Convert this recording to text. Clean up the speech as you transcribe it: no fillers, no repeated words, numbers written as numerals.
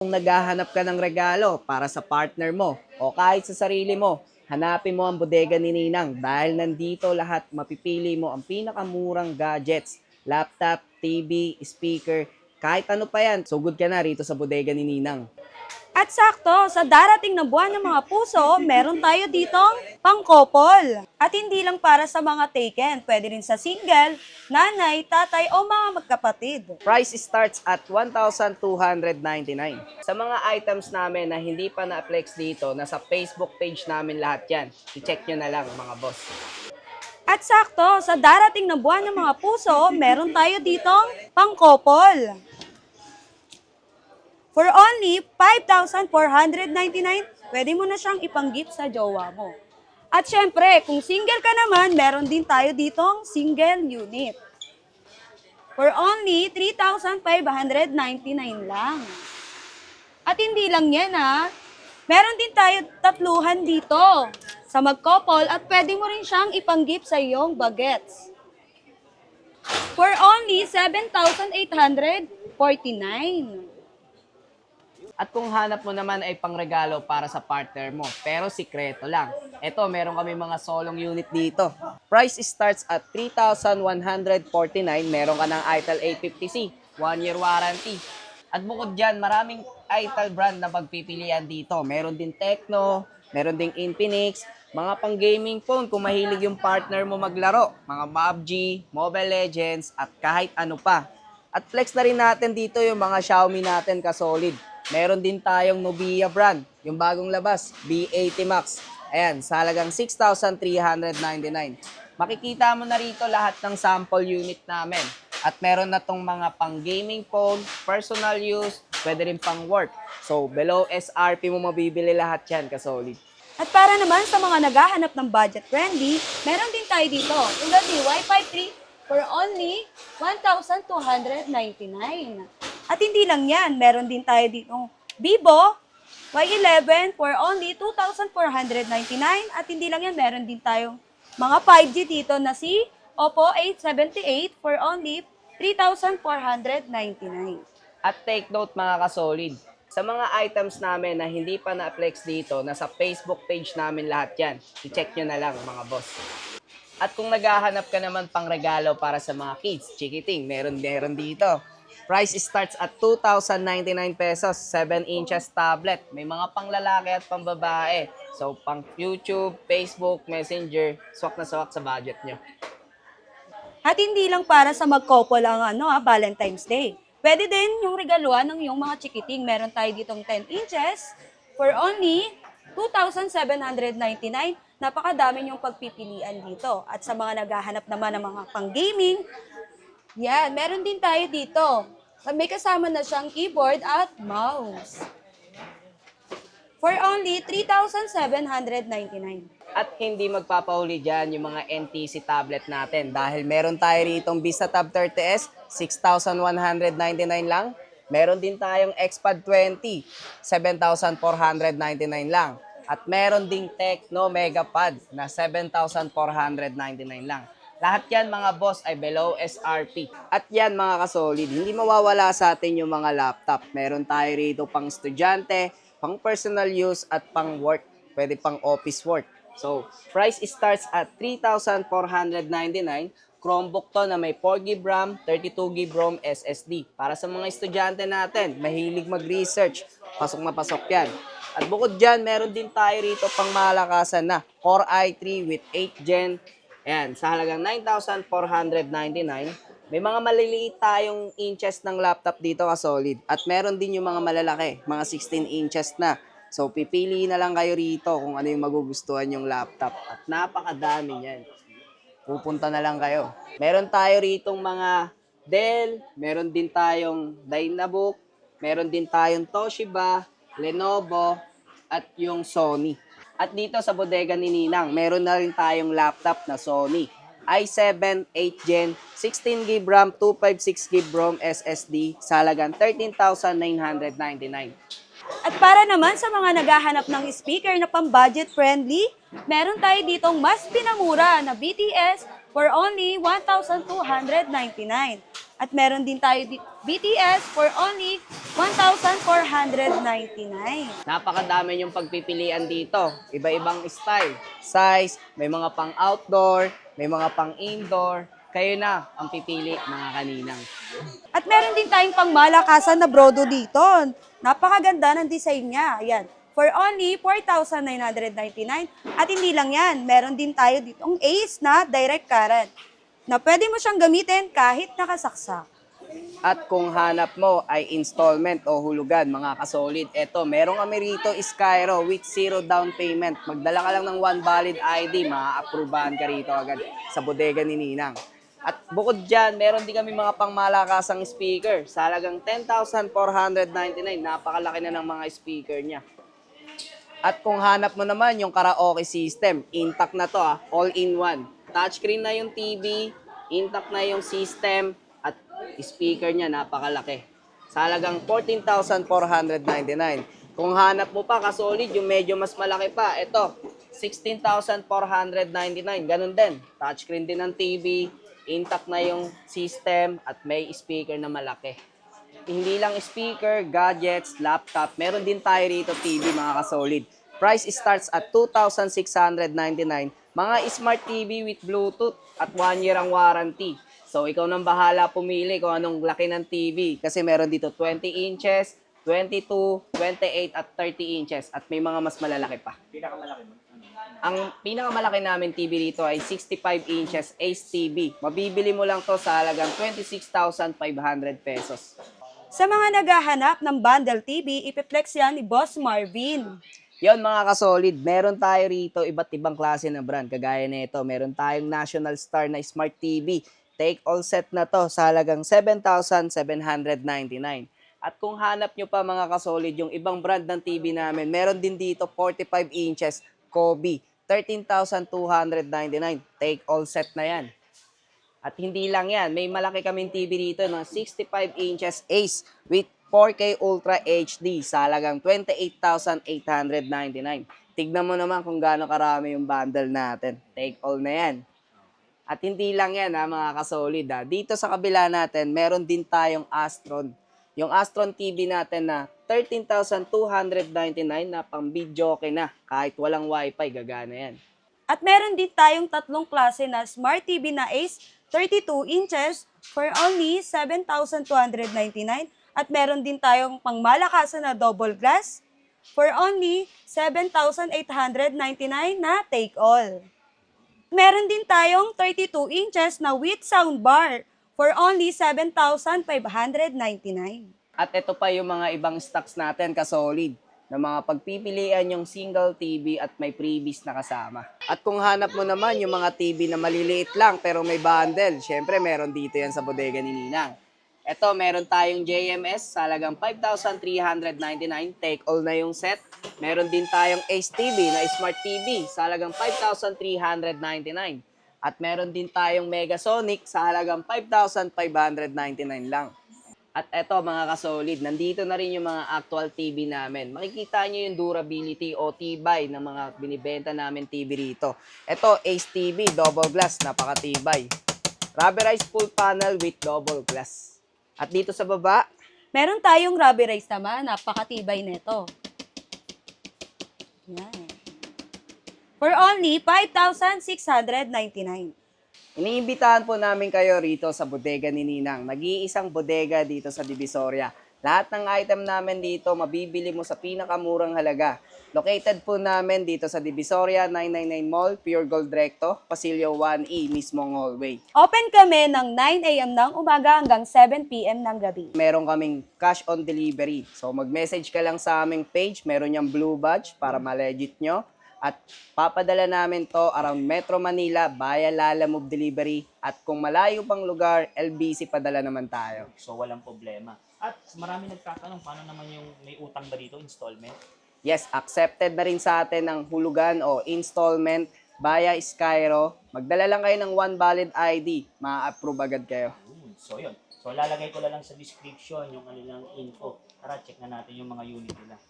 Kung naghahanap ka ng regalo para sa partner mo o kahit sa sarili mo, hanapin mo ang bodega ni Ninang dahil nandito lahat mapipili mo ang pinakamurang gadgets, laptop, TV, speaker, kahit ano pa yan. Sugod ka na rito sa bodega ni Ninang. At sakto, sa darating na buwan ng mga puso, meron tayo ditong pangkopol. At hindi lang para sa mga taken, pwede rin sa single, nanay, tatay o mga magkapatid. Price starts at 1,299. Sa mga items namin na hindi pa na-flex dito, nasa Facebook page namin lahat yan. I-check nyo na lang mga boss. At sakto, sa darating na buwan ng mga puso, meron tayo ditong pangkopol. For only 5,499, pwede mo na siyang ipang-gift sa jowa mo. At syempre, kung single ka naman, meron din tayo ditong single unit. For only 3,599 lang. At hindi lang yan meron din tayo tatluhan dito sa mag-couple at pwede mo rin siyang ipang-gift sa iyong bagets. For only 7,849. At kung hanap mo naman ay pangregalo para sa partner mo, pero sikreto lang. Ito, meron kami mga solong unit dito. Price starts at 3,149. Meron ka ng Itel A50C, 1-year warranty. At bukod dyan, maraming Itel brand na pagpipilian dito. Meron din Tecno, meron ding Infinix, mga pang-gaming phone kung mahilig yung partner mo maglaro. Mga PUBG, Mobile Legends, at kahit ano pa. At flex na rin natin dito yung mga Xiaomi natin ka-solid. Meron din tayong Nubia brand, yung bagong labas, B80 Max. Ayan, sa halagang 6,399. Makikita mo na rito lahat ng sample unit namin. At meron na tong mga pang-gaming phone, personal use, pwede rin pang-work. So, below SRP mo mabibili lahat yan, kasolid. At para naman sa mga naghahanap ng budget-friendly, meron din tayo dito, tulad ni Wi-Fi 3 for only 1,299. At hindi lang yan, meron din tayo ditong Vivo Y11 for only 2,499. At hindi lang yan, meron din tayong mga 5G dito na si Oppo A78 for only 3,499. At take note mga kasolid, sa mga items namin na hindi pa na-flex dito, nasa Facebook page namin lahat yan. I-check nyo na lang mga boss. At kung naghahanap ka naman pang regalo para sa mga kids, chikiting, meron dito. Price starts at 2,099 pesos, 7 inches tablet. May mga panglalaki at pangbabae. So, pang YouTube, Facebook, Messenger, swak na swak sa budget nyo. At hindi lang para sa mag-couple ang Valentine's Day. Pwede din yung regaluhan ng iyong mga chikiting. Meron tayo ditong 10 inches for only 2,799. Napakadami yung pagpipilian dito. At sa mga naghahanap naman ng mga pang-gaming, yan, meron din tayo dito. May kasama na siyang keyboard at mouse. For only 3,799. At hindi magpapahuli dyan yung mga NTC tablet natin dahil meron tayo ritong Vista Tab 30S, 6,199 lang. Meron din tayong XPad 20, 7,499 lang. At meron ding Tecno Megapad na 7,499 lang. Lahat yan mga boss ay below SRP. At yan mga kasolid, hindi mawawala sa atin yung mga laptop. Meron tayo rito pang estudyante, pang personal use at pang work. Pwede pang office work. So, price starts at 3,499. Chromebook to na may 4GB RAM, 32GB ROM SSD. Para sa mga estudyante natin, mahilig mag-research, pasok na pasok yan. At bukod dyan, meron din tayo rito pang malakasan na Core i3 with 8 Gen. Ayan, sa halagang 9,499. May mga maliliit tayong inches ng laptop dito ka-solid. At meron din yung mga malalaki, mga 16 inches na. So, pipili na lang kayo rito kung ano yung magugustuhan yung laptop. At napakadami niyan. Pupunta na lang kayo. Meron tayo ritong mga Dell, meron din tayong Dynabook, meron din tayong Toshiba, Lenovo, at yung Sony. At dito sa bodega ni Ninang, meron na rin tayong laptop na Sony. i7 8 Gen, 16GB RAM, 256GB ROM SSD sa halagang 13,999. At para naman sa mga naghahanap ng speaker na pang-budget friendly, meron tayo ditong mas pinamura na BTS for only 1,299. At meron din tayo BTS for only 1,499. Napakadami yung pagpipilian dito. Iba-ibang style, size, may mga pang outdoor, may mga pang indoor. Kayo na ang pipili, mga kaninang. At meron din tayong pangmalakasan na brodo dito. Napakaganda ng design niya. Ayan. For only 4,999. At hindi lang yan. Meron din tayo ditong Ace na direct current na pwede mo siyang gamitin kahit nakasaksak. At kung hanap mo ay installment o hulugan, mga kasolid, eto, merong kami rito Skyro with 0 down payment. Magdala ka lang ng 1 valid ID, maaaprubahan ka rito agad sa bodega ni Ninang. At bukod dyan, meron din kami mga pangmalakasang speaker. Sa halagang 10,499, napakalaki na ng mga speaker niya. At kung hanap mo naman yung karaoke system, intact na to all-in-one. Touchscreen na yung TV, intact na yung system, at speaker niya napakalaki. Sa halagang 14,499. Kung hanap mo pa kasolid, yung medyo mas malaki pa, ito, 16,499. Ganun din. Touchscreen din ng TV, intact na yung system, at may speaker na malaki. Hindi lang speaker, gadgets, laptop, meron din tayo rito TV, mga kasolid. Price starts at 2,699. Mga smart TV with Bluetooth at 1 year ang warranty. So, ikaw nang bahala pumili kung anong laki ng TV. Kasi meron dito 20 inches, 22, 28, at 30 inches. At may mga mas malalaki pa. Pinakamalaki mo? Ang pinakamalaki namin TV dito ay 65 inches Ace TV. Mabibili mo lang to sa halagang 26,500 pesos. Sa mga naghahanap ng bundle TV, ipiplex yan ni Boss Marvin. Yon mga kasolid, meron tayo rito iba't ibang klase na brand. Kagaya nito, meron tayong National Star na Smart TV. Take all set na to sa halagang 7,799. At kung hanap nyo pa mga kasolid, yung ibang brand ng TV namin, meron din dito 45 inches Kobe, 13,299. Take all set na yan. At hindi lang yan, may malaki kaming TV dito ng 65 inches Ace with 4K Ultra HD sa halagang 28,899. Tignan mo naman kung gaano karami yung bundle natin. Take all na yan. At hindi lang yan mga kasolid. Dito sa kabila natin, meron din tayong Astron. Yung Astron TV natin na 13,299 na pang videoke na. Kahit walang wifi, gagana yan. At meron din tayong tatlong klase na Smart TV na Ace 32 inches for only 7,299. At meron din tayong pangmalakasan na double glass for only 7,899 na take all. Meron din tayong 32 inches na with soundbar for only 7,599. At ito pa yung mga ibang stocks natin kasolid na mga pagpipilian yung single TV at may freebies na kasama. At kung hanap mo naman yung mga TV na maliliit lang pero may bundle, syempre meron dito yan sa bodega ni Ninang. Ito, meron tayong JMS sa halagang 5,399. Take all na yung set. Meron din tayong Ace TV na Smart TV sa halagang 5,399. At meron din tayong Megasonic sa halagang 5,599 lang. At eto mga kasolid, nandito na rin yung mga actual TV namin. Makikita nyo yung durability o tibay ng mga binibenta namin TV rito. Ito, Ace TV, double glass, napakatibay. Rubberized full panel with double glass. At dito sa baba, Meron tayong rubberized naman, napakatibay nito. Yan. For only 5,699. iniimbitahan po namin kayo rito sa bodega ni Ninang. Nag-iisang bodega dito sa Divisoria. Lahat ng item namin dito, mabibili mo sa pinakamurang halaga. Located po namin dito sa Divisoria 999 Mall, Pure Gold Recto, Pasilio 1E, mismong hallway. Open kami ng 9 a.m. ng umaga hanggang 7 p.m. ng gabi. Meron kaming cash on delivery. So mag-message ka lang sa aming page, meron yung blue badge para ma-legit nyo. At papadala namin to around Metro Manila via Lala Move Delivery. At kung malayo pang lugar, LBC padala naman tayo. So, walang problema. At marami nagtatanong, paano naman yung may utang ba dito, installment? Yes, accepted na rin sa atin ng hulugan o installment via Skyro. Magdala lang kayo ng 1 valid ID, ma-approve agad kayo. So, yun. So, lalagay ko na lang sa description yung kanilang info. Tara, check na natin yung mga unit nila.